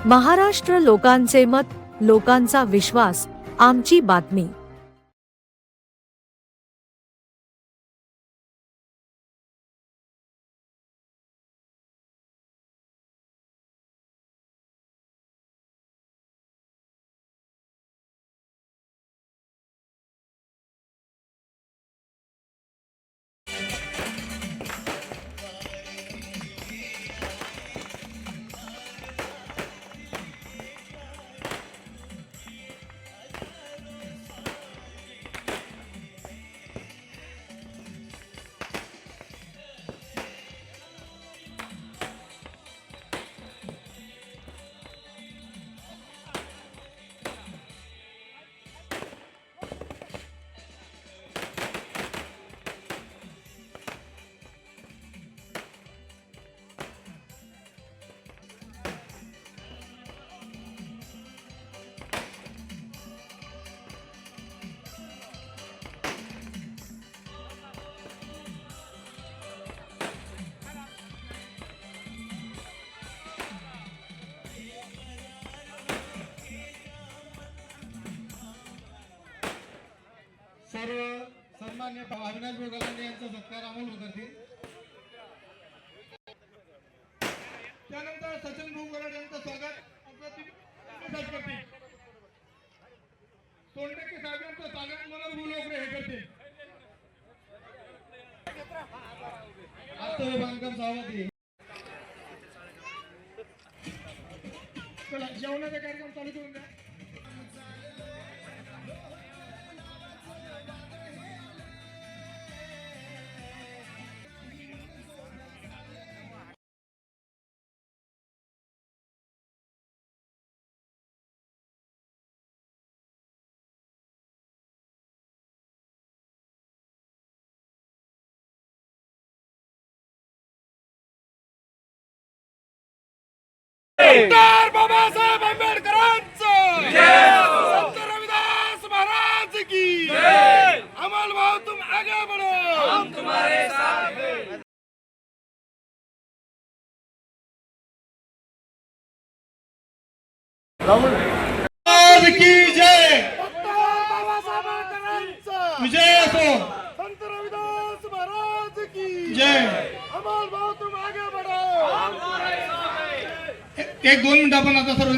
महाराष्ट्र लोकांचे मत, लोकांचा विश्वास, आमची बातमी। सर्व सन्मान्य अविनाश बोगाले यांचा सत्कार अमोल करतील। त्यानंतर सचिन भोंगराड यांचं स्वागत करतील। तोंडके साहेबांचं स्वागत मनोहर भुलोकरे हे करतील। आता बांधकाम सावधी चला जेवणाचा कार्यक्रम चालू करून द्या। डॉक्टर बाबासाहेब आंबेडकरांचं जय हो। संत रविदास महाराज की जय। अमल भाव तुम आगे बढ़ो, हम तुम्हारे साथ हैं। महाराज की जय। डॉक्टर बाबासाहेब आंबेडकरांचं विजय असो। संत रविदास महाराज की जय। अमल भाव तुम आगे बढ़ो, हम तुम्हारे साथ हैं। एक 2 मिनिट आपण आता सर्व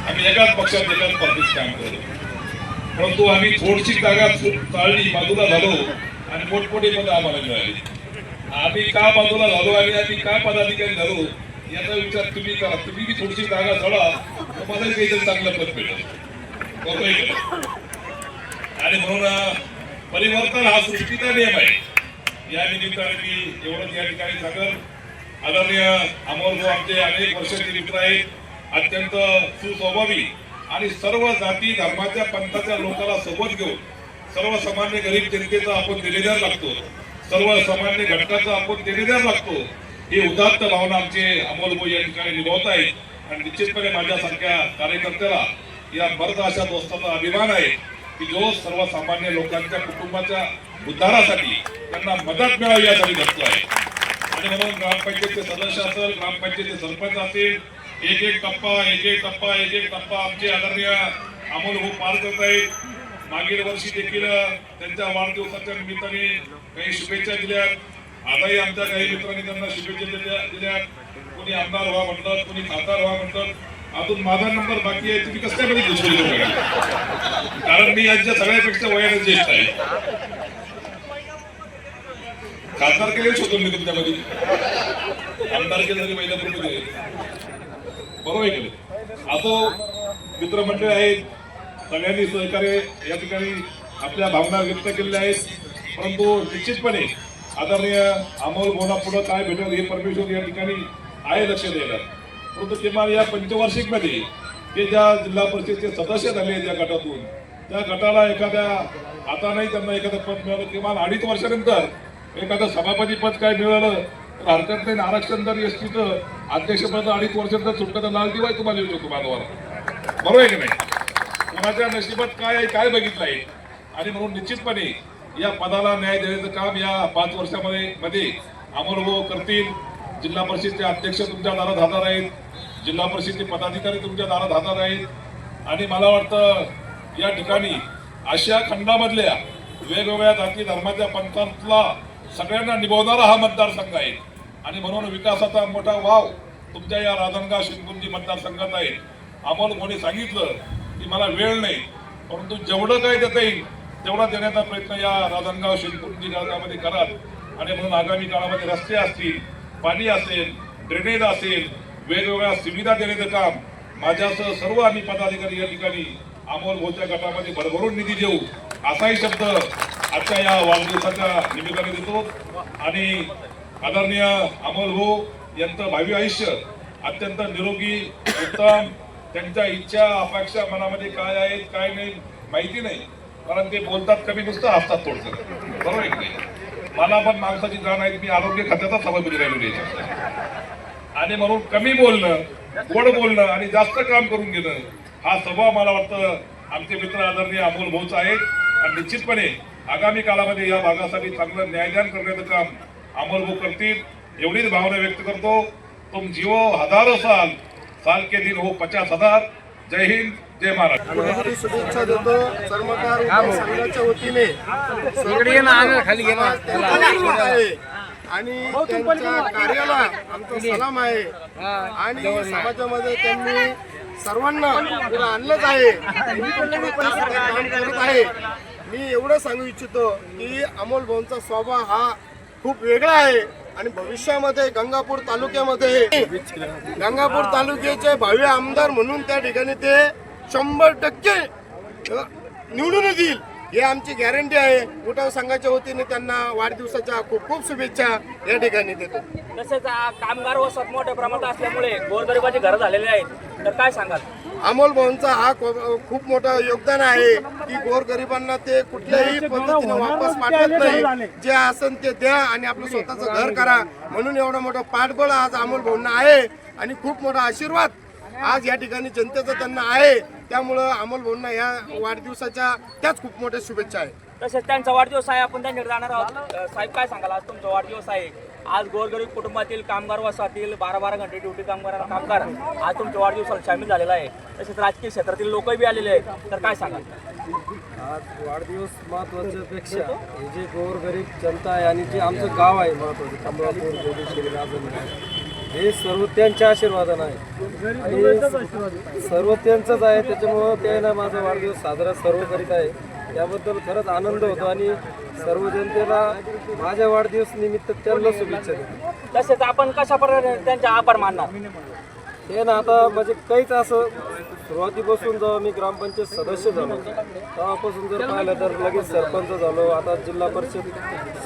आम्ही एकाच पक्षात एकाच पार्टीत काम करतो, परंतु आम्ही थोडीशी जागा चालली बाजूला झालो आणि मोठमोठी पद आम्हाला मिळाली। आम्ही का बाजूला झालो आणि आम्ही का पदाधिकारी झालो याचा विचार तुम्ही करा। तुम्ही थोडीशी जागा सोडा, तुम्हाला काहीतरी चांगलं पद मिळेल। आणि म्हणून परिवर्तन हा सृष्टीचा नियम आहे। या निमित्ताने मी एवढंच या ठिकाणी सांगेन आदरणीय अमोल भाऊ आमचे अनेक वर्षाचे मित्र आहेत, अत्यंत सुस्वभावी आणि सर्व जाती धर्माच्या पंथाच्या लोकांना सोबत घेऊन सर्वसामान्य गरीब जनतेचा आपण देणेदार लागतो, सर्वसामान्य घटकाचा आपण देणेदार लागतो, ही उदात्त भावना आमचे अमोल भाऊ या ठिकाणी निभावत आहेत। आणि निश्चितपणे माझ्यासारख्या कार्यकर्त्याला या मर्द अशा दोस्ताचा अभिमान आहे की जो सर्वसामान्य लोकांच्या कुटुंबाच्या उद्धारासाठी त्यांना मदत मिळावी यासाठी झटतो आहे। आणि म्हणून ग्रामपंचायतचे सदस्य असेल, ग्रामपंचायतचे सरपंच असतील, एक एक टप्पा आमचे आदरणीय अमोल भाऊ पार करत आहेत। मागील वर्षी देखील त्यांच्या वाढदिवसाच्या निमित्ताने काही शुभेच्छा दिल्यात, आताही आमच्या काही मित्रांनी त्यांना शुभेच्छा दिल्यात। कोणी आमदार व्हा म्हणतात, कोणी खासदार व्हा म्हणतात, अजून माझा नंबर बाकी आहे, तुम्ही कसं काय बघितलं दिसू, कारण मी यांच्या सगळ्यापेक्षा वयाने ज्येष्ठ आहे। खासदार केले शोधून मी तुमच्यामध्ये, आमदार केले तरी महिलापूर्वी बरोबर आहे. असो मित्रमंडळी आहेत, सगळ्यांनी सहकार्य या ठिकाणी आपल्या भावना व्यक्त केलेल्या आहेत, परंतु निश्चितपणे आदरणीय अमोल भाऊंना पुढे काय भेटेल हे परमेश्वर या ठिकाणी आहे लक्ष द्यायला। परंतु किमान या पंचवार्षिक मध्ये ते ज्या जिल्हा परिषदेचे सदस्य झाले त्या गटातून, त्या गटाला एखाद्या आता नाही त्यांना एखादं पद मिळालं, किमान 2.5 वर्षानंतर एखादं सभापती पद काय मिळालं तर हरकत नाही। आरक्षण जर एसटीचं अध्यक्षपद 2.5 वर्षानंतर सुटलं तर लाल दिवाळी तुम्हाला येऊ शकतो बांधवाला, बरोबर आहे की नाही? कोणाच्या नशिबात काय आहे काय बघितलं आहे। आणि म्हणून निश्चितपणे या पदाला न्याय देण्याचं काम या 5 वर्षामध्ये अमोल भाऊ करतील। जिल्हा परिषदचे अध्यक्ष तुमच्या दारात हजर आहेत, जिल्हा परिषदचे पदाधिकारी तुमच्या दारात हजर आहेत। आणि मला वाटतं या ठिकाणी आशिया खंडामधल्या वेगवेगळ्या जाती धर्माच्या पंथांतला सगळ्यांना निभावणारा हा मतदारसंघ आहे। आणि म्हणून विकासाचा मोठा वाव तुमच्या या राजनगाव शिंदे मतदारसंघात आहे। अमोल भाऊंनी सांगितलं की मला वेळ नाही, परंतु जेवढं काय देता येईल तेवढा देण्याचा प्रयत्न या राजनगाव शिंदे गावामध्ये कराल। आणि म्हणून आगामी काळामध्ये रस्ते असतील, पाणी असेल, ड्रेनेज असेल, वेगवेगळ्या सुविधा देण्याचं काम माझ्यासह सर्व आम्ही पदाधिकारी या ठिकाणी अमोल भाऊच्या गटामध्ये भरभरून निधी देऊ असाही शब्द आजच्या या वाढदिवसाच्या निमित्ताने देतो। आणि आदरणीय अमोल भाऊ यांचं भावी आयुष्य अत्यंत निरोगी उत्तम, त्यांच्या इच्छा अपेक्षा मनामध्ये काय आहेत काय नाही माहिती नाही, कारण ते बोलतात कमी नुसतं हसतात थोडंसं, बरोबर आहे की नाही? मला पण माणसाची जाण आहे, मी आरोग्य खात्याचा सभापती राहिलो याच्यात। आणि म्हणून कमी बोलणं, गोड बोलणं आणि जास्त काम करून घेणं हा स्वभाव मला वाटतं आमचे मित्र आदरणीय अमोल भाऊचा आहे। आणि निश्चितपणे आगामी काळामध्ये या भागासाठी चांगलं न्यायदान करण्याचं काम अमोल भाऊ करतील एवढीच भावना व्यक्त करतो। तुम जीवो हजारो साल, साल के दिन हो 50,000। जय हिंद, जय महाराष्ट्र। शुभेच्छा देतो चर्मकार संघाच्या वतीने आणि त्यांच्या कार्याला आमचा सलाम आहे। आणि समाजामध्ये त्यांनी सर्वांना पुढे आणलंच आहे, काम करत आहे। मी एवढं सांगू इच्छितो की अमोल भाऊंचा स्वभाव हा खूप वेगळा आहे आणि भविष्यामध्ये गंगापूर तालुक्याचे भावी आमदार म्हणून त्या ठिकाणी ते 100% निवडून येतील हे आमची गॅरंटी आहे। उठाव संघाच्या वतीने त्यांना वाढदिवसाच्या खूप खूप शुभेच्छा या ठिकाणी देतो। तसेच कामगार व मोठ्या प्रमाणात असल्यामुळे गोरगरिबाची घरं झालेली आहेत, तर काय सांगाल? अमोल भाऊंचा हा खूप मोठं योगदान आहे की गोरगरिबांना ते कुठल्याही पद्धतीने वापस पाठवत नाही, जे असेल ते द्या आणि आपलं स्वतःचं घर करा, म्हणून एवढं मोठं पाठबळ आज अमोल भाऊंना आहे आणि खूप मोठा आशीर्वाद आज या ठिकाणी जनतेचा त्यांना आहे। त्यामुळं अमोल भाऊंना या वाढदिवसाच्या त्याच खूप मोठ्या शुभेच्छा आहे। तसेच त्यांचा वाढदिवस आहे, आपण त्यांच्याकडे जाणार आहोत। साहेब काय सांगाल, आज तुमचा वाढदिवस आहे, आज गोरगरीब कुटुंबातील कामगार वसाहतील 12-12 घंटे ड्युटी कामगार आज तुमच्या वाढदिवसाला सामील झालेला आहे। तसेच राजकीय क्षेत्रातील लोकही बी आलेले आहेत, तर काय सांगाल? आज वाढदिवस महत्त्वाच्यापेक्षा हे जे गोरगरीब जनता आहे आणि जे आमचं गाव आहे महत्त्वाचं कमळापूर जोगेश्वरी राजनगाव, हे सर्व त्यांच्या आशीर्वादानं आहे आणि सर्व त्यांचंच आहे। त्याच्यामुळं त्यांना माझा वाढदिवस साजरा सर्व करीत आहे, त्याबद्दल खरंच आनंद होतो आणि सर्व जनतेला माझ्या वाढदिवस निमित्त त्यांना शुभेच्छा देतो। तसेच आपण कशा प्रकारे त्यांचे आभार मानणार? हे ना आता म्हणजे काहीच असं सुरुवातीपासून जेव्हा मी ग्रामपंचायत सदस्य झालो तेव्हापासून जर पाहिलं तर लगेच सरपंच झालो, आता जिल्हा परिषद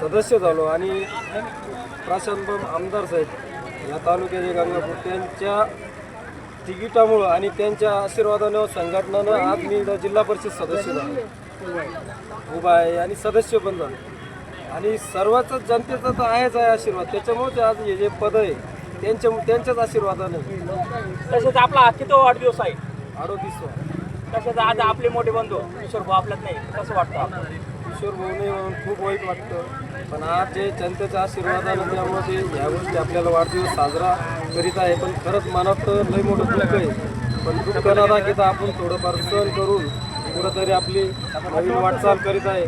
सदस्य झालो आणि प्रशांत आमदार साहेब या तालुक्याचे गंगापूर त्यांच्या तिकिटामुळं आणि त्यांच्या आशीर्वादानं संघटनानं आज मी इथं जिल्हा परिषद सदस्य झालो उभा आहे आणि सदस्य पण झालो आणि सर्वच जनतेचा तर आहेच आहे आशीर्वाद. त्याच्यामुळे आज हे जे पद आहे त्यांच्याच आशीर्वादानं तसेच आपला आज किती वाढदिवस आहे 38 तसेच आज आपले मोठे बंधू किशोर भाऊ आपल्यात नाही कसं वाटतं आपल्याला? किशोर भाऊने म्हणून खूप वाईट वाटतं, पण आज जे जनतेच्या आशीर्वादानं त्यामुळे ते ह्या गोष्टी आपल्याला वाढदिवस साजरा करीत आहे. पण खरंच मनात लय मोठं दुःख आहे, पण दुःख न दाखवता आपण थोडंफार सहन करून कुठंतरी आपली नवीन वाटचाल करीत आहे.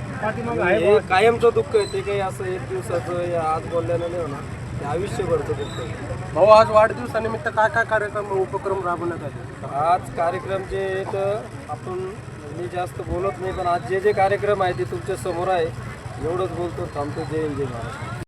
हे कायमचं दुःख आहे, ते काही असं एक दिवसाचं या आज बोलल्यानं नाही होणार, ते आयुष्यभरचं दुःख आहे. भाऊ आज वाढदिवसानिमित्त काय काय कार्यक्रम उपक्रम राबवण्यात आले? आज कार्यक्रम जे तर आपण मी जास्त बोलत नाही, पण आज जे कार्यक्रम आहे ते तुमच्या समोर आहे. एवढंच बोलतो, थांबतो. जय हिंद, जय महाराष्ट्र.